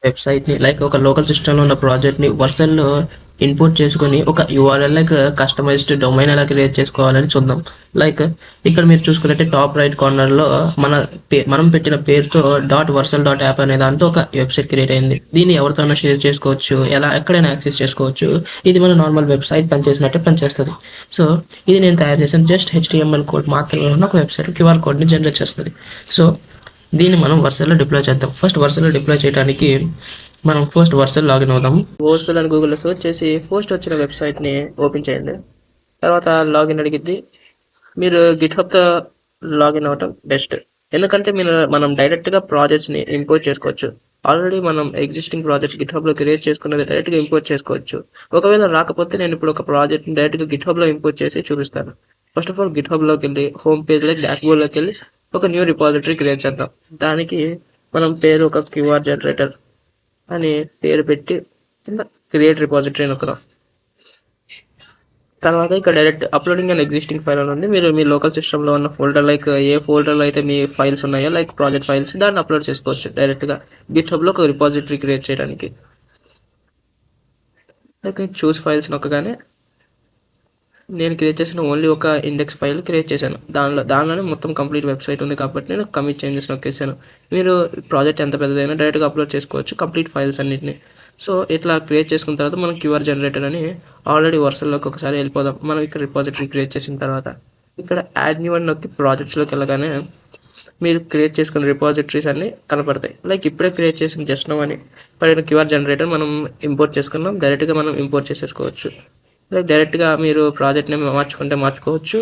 వెబ్సైట్ని లైక్ ఒక లోకల్ సిస్టంలో ఉన్న ప్రాజెక్ట్ని వర్సల్లో ఇంపోర్ట్ చేసుకొని ఒక యూఆర్ఎల్ లైక్ కస్టమైజ్డ్ డొమైన్ ఎలా క్రియేట్ చేసుకోవాలని చూద్దాం. లైక్ ఇక్కడ మీరు చూసుకున్నట్టే టాప్ రైట్ కార్నర్లో మనం పెట్టిన పేరుతో .వర్సల్.యాప్ అనే దాంతో ఒక వెబ్సైట్ క్రియేట్ అయింది. దీన్ని ఎవరితోనైనా షేర్ చేసుకోవచ్చు, ఎక్కడైనా యాక్సెస్ చేసుకోవచ్చు. ఇది మన నార్మల్ వెబ్సైట్ పనిచేసినట్టే పనిచేస్తుంది. సో ఇది నేను తయారు చేసిన జస్ట్ HTML కోడ్ మాత్రమే ఉన్న ఒక వెబ్సైట్ QR కోడ్ని జనరేట్ చేస్తుంది. సో దీన్ని మనం వర్సల్లో డిప్లాయ్ చేద్దాం. ఫస్ట్ వర్సల్లో డిప్లాయ్ చేయడానికి మనం ఫస్ట్ వర్సల్ లాగిన్ అవుదాం. వర్సల్ అని గూగుల్లో సెర్చ్ చేసి ఫస్ట్ వచ్చిన వెబ్సైట్ని ఓపెన్ చేయండి. తర్వాత లాగిన్ అడిగిద్ది. మీరు గిట్హబ్తో లాగిన్ అవ్వటం బెస్ట్. ఎందుకంటే మనం డైరెక్ట్గా ప్రాజెక్ట్స్ని ఇంపోర్ట్ చేసుకోవచ్చు. ఆల్రెడీ మనం ఎగ్జిస్టింగ్ ప్రాజెక్ట్ గిట్హబ్లో క్రియేట్ చేసుకున్నది డైరెక్ట్గా ఇంపోర్ట్ చేసుకోవచ్చు. ఒకవేళ రాకపోతే నేను ఇప్పుడు ఒక ప్రాజెక్ట్ని డైరెక్ట్గా గిట్హబ్లో ఇంపోర్ట్ చేసి చూపిస్తాను. ఫస్ట్ ఆఫ్ ఆల్ గిట్హబ్లోకి వెళ్ళి హోమ్ పేజ్లోకి డాష్బోర్డ్లోకి వెళ్ళి ఒక న్యూ రిపాజిటరీ క్రియేట్ చేద్దాం. దానికి మనం పేరు ఒక QR జనరేటర్ అని పేరు పెట్టి కింద క్రియేట్ రిపాజిటరీ నొక్కుదాం. తర్వాత ఇక్కడ direct uploading and existing file అని ఉంది. మీరు మీ లోకల్ సిస్టంలో ఉన్న ఫోల్డర్ లైక్ ఏ ఫోల్డర్లో అయితే మీ ఫైల్స్ ఉన్నాయో లైక్ ప్రాజెక్ట్ ఫైల్స్ దాన్ని అప్లోడ్ చేసుకోవచ్చు డైరెక్ట్గా గిట్హబ్లో ఒక రిపాజిటరీ క్రియేట్ చేయడానికి. లైక్ చూస్ ఫైల్స్ నొక్కగానే నేను క్రియేట్ చేసిన ఓన్లీ ఒక ఇండెక్స్ ఫైల్ క్రియేట్ చేశాను. దానిలోనే మొత్తం కంప్లీట్ వెబ్సైట్ ఉంది కాబట్టి నేను కమిట్ చేంజెస్ నొక్కేసాను. మీరు ప్రాజెక్ట్ ఎంత పెద్దదైనా డైరెక్ట్గా అప్లోడ్ చేసుకోవచ్చు కంప్లీట్ ఫైల్స్ అన్నింటినీ. సో ఇట్లా క్రియేట్ చేసుకున్న తర్వాత మనం QR జనరేటర్ అని ఆల్రెడీ వర్సల్లోకి ఒకసారి వెళ్ళిపోదాం. మనం ఇక్కడ రిపాజిటరీ క్రియేట్ చేసిన తర్వాత ఇక్కడ యాడ్ న్యూ అని నొక్కి ప్రాజెక్ట్స్లోకి వెళ్ళగానే మీరు క్రియేట్ చేసుకున్న రిపాజిటరీస్ అన్నీ కనపడతాయి. లైక్ ఇప్పుడే క్రియేట్ చేసిన జస్ట్ నౌ అని పడిన QR జనరేటర్ మనం ఇంపోర్ట్ చేసుకున్నాం. డైరెక్ట్గా మనం ఇంపోర్ట్ చేసేసుకోవచ్చు. లైక్ డైరెక్ట్గా మీరు ప్రాజెక్ట్ని మార్చుకుంటే మార్చుకోవచ్చు.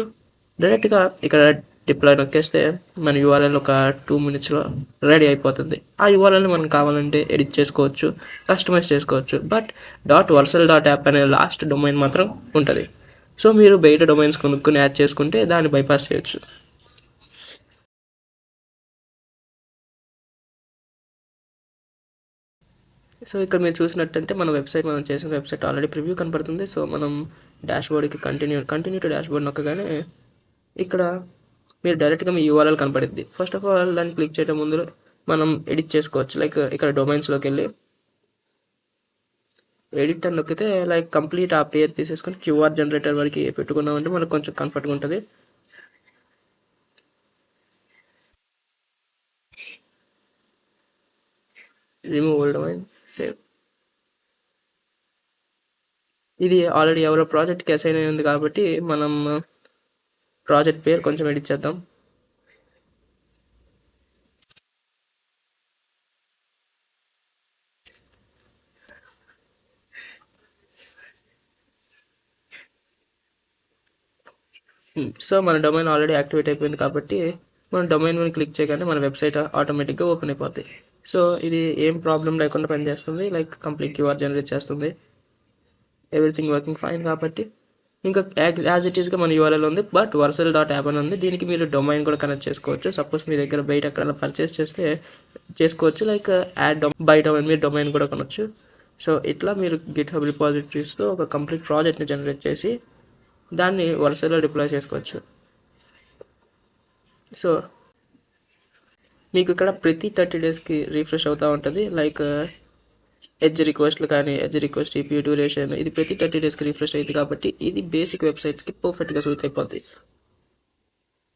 డైరెక్ట్గా ఇక్కడ డిప్లాయ్ నొక్కేస్తే మన URL ఒక 2 minutesలో రెడీ అయిపోతుంది. ఆ URLని మనం కావాలంటే ఎడిట్ చేసుకోవచ్చు, కస్టమైజ్ చేసుకోవచ్చు. బట్ .వర్సల్.యాప్ అనే లాస్ట్ డొమైన్ మాత్రం ఉంటుంది. సో మీరు బయట డొమైన్స్ కొనుక్కొని యాడ్ చేసుకుంటే దాన్ని బైపాస్ చేయొచ్చు. సో ఇక్కడ మీరు చూసినట్టంటే మన వెబ్సైట్ మనం చేసిన వెబ్సైట్ ఆల్రెడీ ప్రివ్యూ కనపడుతుంది. సో మనం డాష్బోర్డ్కి కంటిన్యూ టు డాష్బోర్డ్ నొక్కగానే ఇక్కడ మీరు డైరెక్ట్గా మీ URL కనపడుద్ది. ఫస్ట్ ఆఫ్ ఆల్ దాన్ని క్లిక్ చేయడం ముందు మనం ఎడిట్ చేసుకోవచ్చు. లైక్ ఇక్కడ డొమైన్స్లోకి వెళ్ళి ఎడిట్ అని నొక్కితే లైక్ కంప్లీట్ ఆ పేరు తీసేసుకొని QR జనరేటర్ వరకు పెట్టుకున్నామంటే మనకు కొంచెం కంఫర్ట్గా ఉంటుంది. Remove old domain, save. ఇది ఆల్రెడీ ఎవరో ప్రాజెక్ట్కి అసైన్ అయి ఉంది కాబట్టి మనం ప్రాజెక్ట్ పేరు కొంచెం ఎడిట్ చేద్దాం. సో మన డొమైన్ ఆల్రెడీ యాక్టివేట్ అయిపోయింది కాబట్టి మనం డొమైన్ మీద క్లిక్ చేయగానే మన వెబ్సైట్ ఆటోమేటిక్గా ఓపెన్ అయిపోద్ది. సో ఇది ఏం ప్రాబ్లం లేకుండా పనిచేస్తుంది. లైక్ కంప్లీట్ QR జనరేట్ చేస్తుంది. ఎవ్రీథింగ్ వర్కింగ్ ఫైన్ కాబట్టి ఇంకా యాజ్ ఇట్ ఈస్గా మన URL ఉంది. బట్ వర్సల్.యాప్ అని ఉంది. దీనికి మీరు డొమైన్ కూడా కనెక్ట్ చేసుకోవచ్చు. సపోజ్ మీ దగ్గర బయట ఎక్కడైనా పర్చేస్ చేస్తే చేసుకోవచ్చు. లైక్ యాడ్ బై డొమైన్ మీరు డొమైన్ కూడా కొనవచ్చు. సో ఇట్లా మీరు గిట్హబ్ రిపాజిటరీస్తో ఒక కంప్లీట్ ప్రాజెక్ట్ని జనరేట్ చేసి దాన్ని వర్సల్లో డిప్లాయ్ చేసుకోవచ్చు. సో మీకు ఇక్కడ ప్రతి 30 daysకి రీఫ్రెష్ అవుతూ ఉంటుంది. లైక్ ఎడ్జ్ రిక్వెస్ట్లు కానీ ఎడ్జ్ రిక్వెస్ట్ CPU డ్యూరేషన్ ఇది ప్రతి 30 daysకి రీఫ్రెష్ అయ్యింది కాబట్టి ఇది బేసిక్ వెబ్సైట్స్కి పర్ఫెక్ట్గా సూట్ అయిపోద్ది.